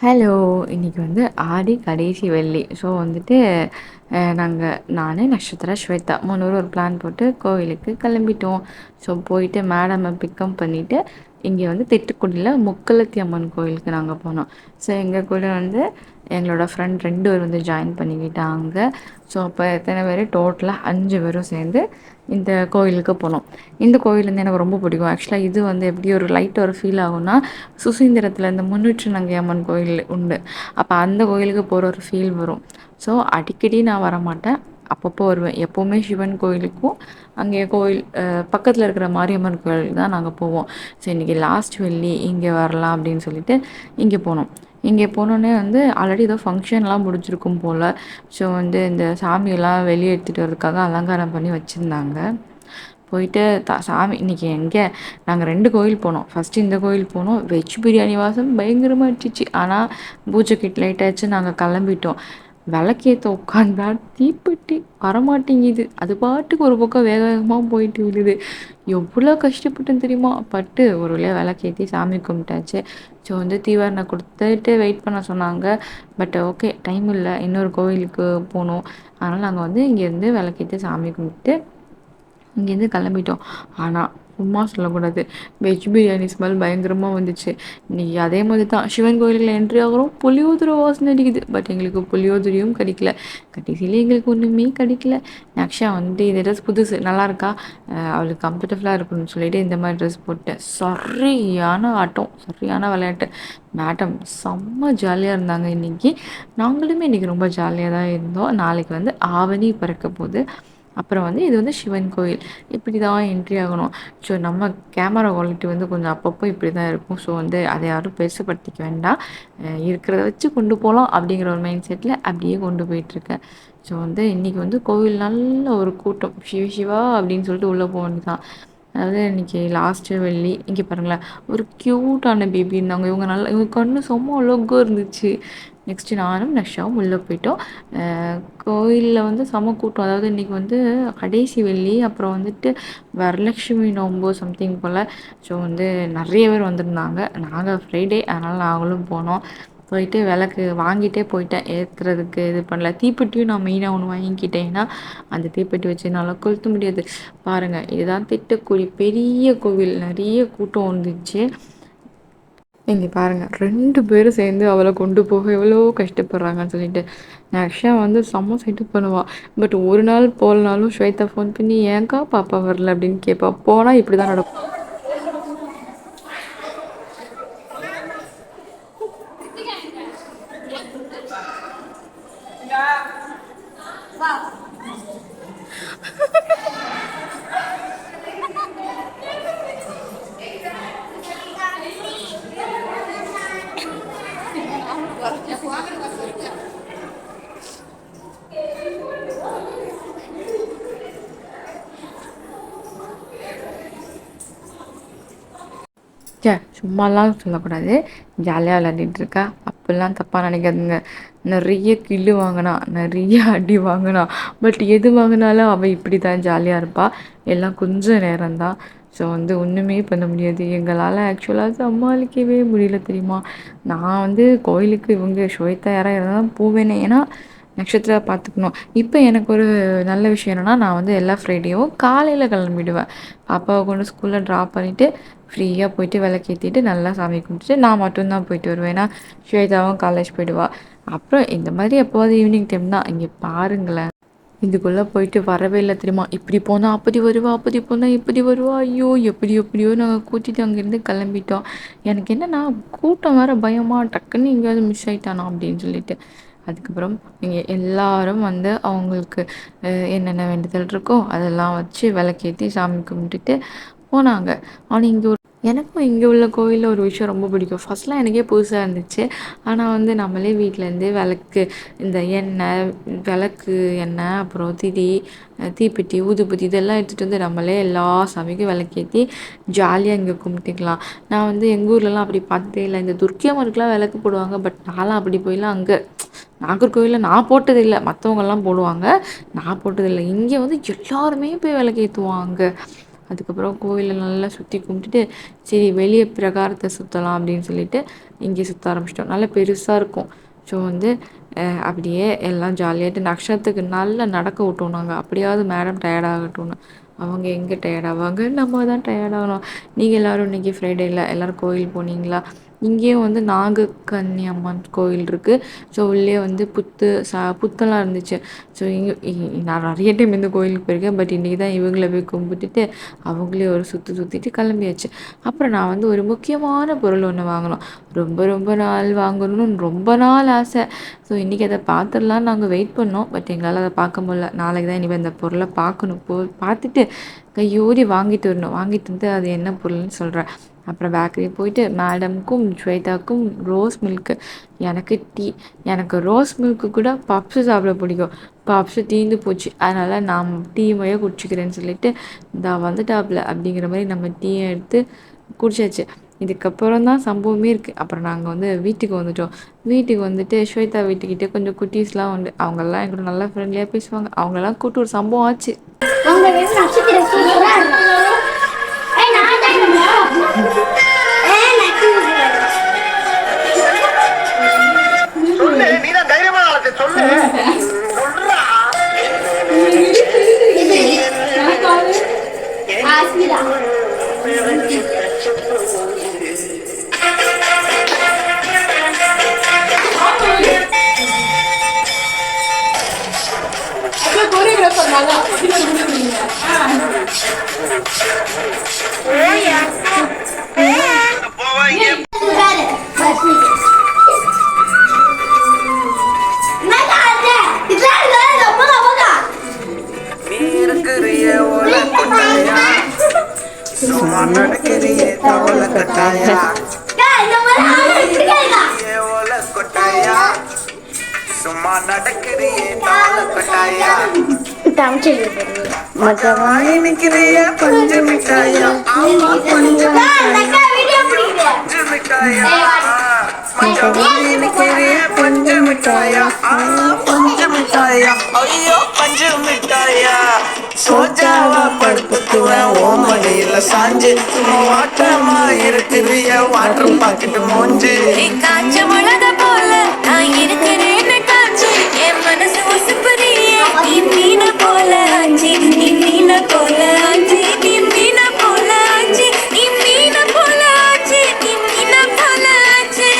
Hello! இன்னைக்கு வந்து ஆடி கடைசி வெள்ளி. ஸோ வந்துட்டு நான், நக்ஷத்ரா, ஸ்வேதா 3 பேரும் ஒரு பிளான் போட்டு கோவிலுக்கு கிளம்பிட்டோம். ஸோ போயிட்டு மேடம பிக்கப் பண்ணிவிட்டு இங்கே வந்து திட்டுக்குடியில முக்குளத்தி அம்மன் கோயிலுக்கு நாங்கள் போனோம். ஸோ எங்கள் கூட வந்து எங்களோட ஃப்ரெண்ட் 2 பேர் வந்து ஜாயின் பண்ணிக்கிட்டாங்க. ஸோ அப்போ எத்தனை பேர் டோட்டலாக 5 பேரும் சேர்ந்து இந்த கோயிலுக்கு போனோம். இந்த கோயில் வந்து எனக்கு ரொம்ப பிடிக்கும். ஆக்சுவலாக இது வந்து எப்படி ஒரு லைட்டாக ஒரு ஃபீல் ஆகும்னா, சுசீந்திரத்தில் இந்த முன்னூற்று நங்கை அம்மன் கோயில் உண்டு. அப்போ அந்த கோயிலுக்கு போகிற ஒரு ஃபீல் வரும். ஸோ அடிக்கடி நான் வரமாட்டேன், அப்பப்போ வருவேன். எப்போவுமே சிவன் கோயிலுக்கும் அங்கே கோயில் பக்கத்தில் இருக்கிற மாரியம்மன் கோயிலுக்கு தான் நாங்கள் போவோம். ஸோ இன்றைக்கி லாஸ்ட் வெள்ளி இங்கே வரலாம் அப்படின்னு சொல்லிட்டு இங்கே போனோம். இங்கே போனோடனே வந்து ஆல்ரெடி ஏதோ ஃபங்க்ஷன்லாம் முடிஞ்சிருக்கும் போல். ஸோ வந்து இந்த சாமியெல்லாம் வெளியே எடுத்துகிட்டு வரதுக்காக அலங்காரம் பண்ணி வச்சுருந்தாங்க. போயிட்டு சாமி இன்றைக்கி எங்கே நாங்கள் 2 கோயில் போனோம். ஃபஸ்ட்டு இந்த கோயில் போனோம். வெஜ் பிரியாணி வாசம் பயங்கரமாக அடிச்சிச்சு. ஆனால் பூஜை கிட்ட லேட் ஆச்சு, நாங்கள் கிளம்பிட்டோம். விளக்கேற்ற உட்காந்தா தீப்பெட்டி வரமாட்டேங்குது. அது பாட்டுக்கு ஒரு பக்கம் வேக வேகமாக போயிட்டு விடுது. எவ்வளோ கஷ்டப்பட்டேன்னு தெரியுமா? பட்டு ஒரு வழியாக விளக்கேற்றி சாமி கும்பிட்டாச்சு. ஸோ வந்து தீவாரணை கொடுத்துட்டு வெயிட் பண்ண சொன்னாங்க. பட் ஓகே, டைம் இல்லை, இன்னொரு கோவிலுக்கு போகணும். அதனால் நாங்கள் வந்து இங்கேருந்து விளக்கேற்றி சாமி கும்பிட்டு இங்கேருந்து கிளம்பிட்டோம். ஆனால் சும்மா சொல்லக்கூடாது, வெஜ் பிரியாணி ஸ்மெல் பயங்கரமாக வந்துச்சு. இன்றைக்கி அதே மாதிரி தான் சிவன் கோயிலில் என்ட்ரி ஆகிறோம், புளியோதரை வாசனை அடிக்குது. பட் எங்களுக்கு புளியோதரையும் கிடைக்கல. கடைசியில் எங்களுக்கு ஒன்றுமே கிடைக்கல. நக்ஷா வந்து இந்த ட்ரெஸ் புதுசு நல்லா இருக்கா, அவளுக்கு கம்ஃபர்டபுளாக இருக்கணும்னு சொல்லிட்டு இந்த மாதிரி ட்ரெஸ் போட்டேன். சரியான ஆட்டம், சரியான விளையாட்டு. மேடம் செம்ம ஜாலியாக இருந்தாங்க இன்றைக்கி. நாங்களுமே இன்றைக்கி ரொம்ப ஜாலியாக தான் இருந்தோம். நாளைக்கு வந்து ஆவணி பிறக்க போகுது. அப்புறம் வந்து இது வந்து சிவன் கோயில். இப்படி தான் என்ட்ரி ஆகணும். ஸோ நம்ம கேமரா குவாலிட்டி வந்து கொஞ்சம் அப்பப்போ இப்படி தான் இருக்கும். ஸோ வந்து அதை யாரும் பெருசுப்படுத்திக்க வேண்டாம். இருக்கிறத வச்சு கொண்டு போகலாம் அப்படிங்கிற ஒரு மைண்ட் செட்டில் அப்படியே கொண்டு போயிட்டுருக்கேன். ஸோ வந்து இன்றைக்கி வந்து கோவில் நல்ல ஒரு கூட்டம். சிவ சிவா அப்படின்னு சொல்லிட்டு உள்ளே போக வேண்டியதான். அதாவது இன்றைக்கி லாஸ்ட்டு வெள்ளி. இங்கே பாருங்களேன், ஒரு க்யூட்டான பேபி இருந்தாங்க. இவங்க கண்ணு செம்ம அழகா இருந்துச்சு. நெக்ஸ்ட்டு நானும் நக்ஷாவும் உள்ளே போயிட்டோம். கோயிலில் வந்து செம கூட்டம். அதாவது இன்றைக்கி வந்து கடைசி வெள்ளி. அப்புறம் வந்துட்டு வரலட்சுமி நோன்பு சம்திங் போல். ஸோ வந்து நிறைய பேர் வந்திருந்தாங்க. நாங்கள் ஃப்ரைடே, அதனால் நாங்களும் போனோம். போயிட்டு விளக்கு வாங்கிட்டே போயிட்டேன். ஏற்றுறதுக்கு இது பண்ணல. தீப்பெட்டியும் நான் மெயினாக ஒன்று வாங்கிக்கிட்டேன். ஏன்னா அந்த தீப்பெட்டி வச்சு என்னால் கொளுத்த முடியாது. பாருங்கள், இதுதான் திட்டக்குடி பெரிய கோவில். நிறைய கூட்டம் வந்துச்சு. இங்கே பாருங்கள், 2 பேரும் சேர்ந்து அவளை கொண்டு போக எவ்வளோ கஷ்டப்படுறாங்கன்னு சொல்லிட்டு. நக்ஷா வந்து செம்ம செட்டு பண்ணுவாள். பட் ஒரு நாள் போகலனாலும் ஸ்வேதா ஃபோன் பண்ணி ஏன்க்கா பாப்பா வரல அப்படின்னு கேட்பா. போனால் இப்படி தான் நடக்கும். சும்மாலாம் சொல்லக்கூடாது. ஜாலியாக விளையாடிட்டுருக்கா. அப்படிலாம் தப்பாக நினைக்காதுங்க. நிறைய கில்லு வாங்கினா, நிறைய அடி வாங்கினா. பட் எது வாங்கினாலும் அவள் இப்படி தான் ஜாலியாக இருப்பாள். எல்லாம் கொஞ்சம் நேரம்தான். ஸோ வந்து ஒன்றுமே பண்ண முடியாது. எங்களால் ஆக்சுவலாக சமாளிக்கவே முடியல தெரியுமா. நான் வந்து கோயிலுக்கு இவங்க ஸ்வேதா யாராக இருந்தால் தான் போவேனே. ஏன்னா நட்சத்திரா பார்த்துக்கணும். இப்போ எனக்கு ஒரு நல்ல விஷயம் என்னென்னா, நான் வந்து எல்லா ஃப்ரைடேவும் காலையில் கிளம்பிடுவேன். பாப்பாவை கொண்டு ஸ்கூலில் ட்ராப் பண்ணிவிட்டு ஃப்ரீயாக போயிட்டு விளக்கேற்றிட்டு நல்லா சாமி கும்பிட்டுட்டு நான் மட்டும்தான் போயிட்டு வருவேன். ஏன்னா ஸ்வேதாவும் காலேஜ் போயிடுவாள். அப்புறம் இந்த மாதிரி எப்போவாது ஈவினிங் டைம் தான். இங்கே பாருங்களேன், இதுக்குள்ளே போயிட்டு வரவே இல்லை தெரியுமா. இப்படி போனால் அப்படி வருவா, அப்படி போனால் இப்படி வருவா. ஐயோ, எப்படியோ நாங்கள் கூட்டிகிட்டு அங்கேருந்து கிளம்பிட்டோம். எனக்கு என்னென்னா, கூட்டம் வேறு பயமாக, டக்குன்னு எங்கேயாவது மிஸ் ஆகிட்டானா அப்படின்னு சொல்லிட்டு. அதுக்கப்புறம் இங்கே எல்லாரும் வந்து அவங்களுக்கு என்னென்ன வேண்டுதல் இருக்கோ அதெல்லாம் வச்சு விளக்கேற்றி சாமி கும்பிட்டுட்டு போனாங்க. ஆனால் எனக்கும் இங்கே உள்ள கோயிலில் ஒரு விஷயம் ரொம்ப பிடிக்கும். ஃபஸ்ட்லாம் எனக்கே புதுசாக இருந்துச்சு. ஆனால் வந்து நம்மளே வீட்டிலேருந்து விளக்கு, இந்த எண்ணெய், விளக்கு எண்ணெய், அப்புறம் திரி, தீப்பெட்டி, ஊதுபத்தி இதெல்லாம் எடுத்துகிட்டு வந்து நம்மளே எல்லா சாமிக்கும் விளக்கேற்றி ஜாலியாக இங்கே கும்பிட்டுக்கலாம். நான் வந்து எங்கள் ஊர்லலாம் அப்படி பார்த்ததே இல்லை. இந்த துர்க்கை அம்மனுக்குலாம் விளக்கு போடுவாங்க. பட் நான்லாம் அப்படி போயெல்லாம் அங்கே நாகர்கோவிலில் நான் போட்டதில்லை. மற்றவங்கெல்லாம் போடுவாங்க, நான் போட்டதில்லை. இங்கே வந்து எல்லாருமே போய் விளக்கேற்றுவாங்க. அதுக்கப்புறம் கோயிலில் நல்லா சுற்றி கும்பிட்டுட்டு சரி வெளியே பிரகாரத்தை சுற்றலாம் அப்படின்னு சொல்லிட்டு இங்கே சுற்ற ஆரம்பிச்சிட்டோம். நல்லா பெருசாக இருக்கும். ஸோ அப்படியே எல்லாம் ஜாலியாகிட்டு நக்ஷத்திரத்துக்கு நல்லா நடக்க விட்டோம் நாங்கள். அப்படியாவது மேடம் டயர்ட் ஆகட்டும்னு. அவங்க எங்கே டயர்ட் ஆவாங்க, நம்ம தான் டயர்ட் ஆகணும். நீங்கள் எல்லோரும் இன்றைக்கி ஃப்ரைடேயில் எல்லோரும் கோயில் போனீங்களா? இங்கேயும் நாகக்கன்னி அம்மன் கோயில் இருக்குது. ஸோ உள்ளே புத்தெல்லாம் இருந்துச்சு. ஸோ நான் நிறைய டைம் இந்த கோயிலுக்கு போயிருக்கேன். பட் இன்றைக்கி தான் இவங்கள போய் கும்பிட்டுட்டு அவங்களே ஒரு சுற்றிட்டு கிளம்பியாச்சு. அப்புறம் நான் ஒரு முக்கியமான பொருள் ஒன்று வாங்கினோம். ரொம்ப ரொம்ப நாள் வாங்கணும்னு ரொம்ப நாள் ஆசை. ஸோ இன்றைக்கி அதை பார்த்துடலான்னு நாங்கள் வெயிட் பண்ணோம். பட் எங்களால் அதை பார்க்க முடியல. நாளைக்கு தான் இனிமேல் இந்த பொருளை பார்க்கணும். பார்த்துட்டு கையோடி வாங்கிட்டு வரணும். வாங்கிட்டு வந்து அது என்ன பொருள்னு சொல்கிறேன். அப்புறம் பேக்கரி போயிட்டு மேடமுக்கும் ஸ்வேதாவுக்கும் ரோஸ் மில்க்கு, எனக்கு ரோஸ் மில்க்கு கூட பப்ஸு சாப்பிட பிடிக்கும். பப்ஸு தீர்ந்து போச்சு. அதனால் நான் டீமையே குடிச்சிக்கிறேன்னு சொல்லிட்டு வந்துட்டாப்புல அப்படிங்கிற மாதிரி நம்ம டீயை எடுத்து குடிச்சாச்சு. இதுக்கப்புறம் தான் சம்பவமே இருக்குது. அப்புறம் நாங்கள் வீட்டுக்கு வந்துட்டோம். வீட்டுக்கு வந்துட்டு ஸ்வேதா வீட்டுக்கிட்டே கொஞ்சம் குட்டீஸ்லாம் உண்டு. அவங்கெல்லாம் என்கூட நல்லா ஃப்ரெண்ட்லியாக பேசுவாங்க. அவங்களெல்லாம் கூப்பிட்டு ஒரு சம்பவம் ஆச்சு. சும்மா நடக்கிறியே தாள கொட்டாயா தமிழ் மகவாய் நிக்கிறிய பஞ்சு மிட்டாயா பஞ்சு மிட்டாயா மகவாய் நிக்கிறிய பஞ்சு மிட்டாயா பஞ்சு மிட்டாயா ஐயோ பஞ்சு மிட்டாயா சோஜாவா படுத்துக்குவேன் ஓமடியில சாஞ்சு வாட்டமா இருக்கிறிய வாட்டர் பாக்கெட்டு மூஞ்சு காஞ்ச மிளக போல நான் இருக்கிறேன்னு காஞ்சு என் மனசு உசுப்புறிய நீ மீன போல ஆஞ்சி நீ மீன போல ஆஞ்சி நீ மீன போல ஆஞ்சி நீ மீன போல ஆஞ்சி நீ மீன போல ஆஞ்சி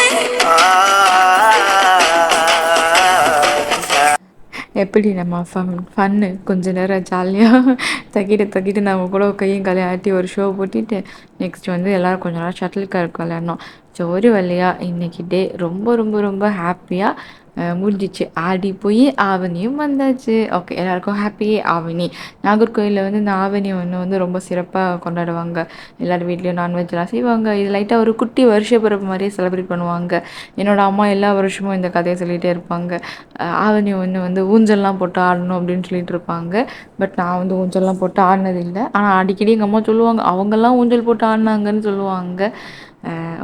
எப்படி நம்ம ஃபன்னு கொஞ்ச நேரம் ஜாலியாக தக்கிட்டு நம்ம கூட கையும் காலையும் ஆட்டி ஒரு ஷோ போட்டிட்டு நெக்ஸ்ட் எல்லோரும் கொஞ்ச நேரம் ஷட்டில் கார்க் விளையாடணும். ஸோ ஒரு வழியாக இன்றைக்கி டே ரொம்ப ரொம்ப ரொம்ப ஹாப்பியாக முடிஞ்சிச்சு. ஆடி போய் ஆவணியும் வந்தாச்சு. ஓகே, எல்லாருக்கும் ஹாப்பி ஆவணி. நாகர்கோயிலில் இந்த ஆவணி ஒன்று ரொம்ப சிறப்பாக கொண்டாடுவாங்க. எல்லோரும் வீட்லேயும் நான்வெஜ்லாம் செய்வாங்க. இது லைட்டாக ஒரு குட்டி வருஷ பிறப்பு மாதிரியே செலிப்ரேட் பண்ணுவாங்க. என்னோடய அம்மா எல்லா வருஷமும் இந்த கதையை சொல்லிகிட்டே இருப்பாங்க. ஆவணி ஒன்று ஊஞ்சல்லாம் போட்டு ஆடணும் அப்படின்னு சொல்லிட்டு இருப்பாங்க. பட் நான் ஊஞ்சல்லாம் போட்டு ஆடினதில்லை. ஆனால் அடிக்கடி எங்கள் அம்மா சொல்லுவாங்க அவங்கெல்லாம் ஊஞ்சல் போட்டு ஆடினாங்கன்னு சொல்லுவாங்க.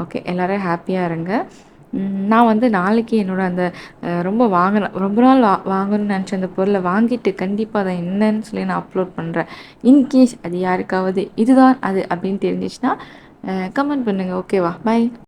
ஓகே, எல்லோரும் ஹாப்பியாக இருங்க. நான் நாளைக்கு என்னோடய அந்த ரொம்ப நாள் வாங்கணும்னு நினச்ச அந்த பொருளை வாங்கிட்டு கண்டிப்பாக அதை என்னன்னு சொல்லி நான் அப்லோட் பண்ணுறேன். இன்கேஸ் அது யாருக்காவது இதுதான் அது அப்படின்னு தெரிஞ்சிச்சுன்னா கமெண்ட் பண்ணுங்கள். ஓகேவா? பை.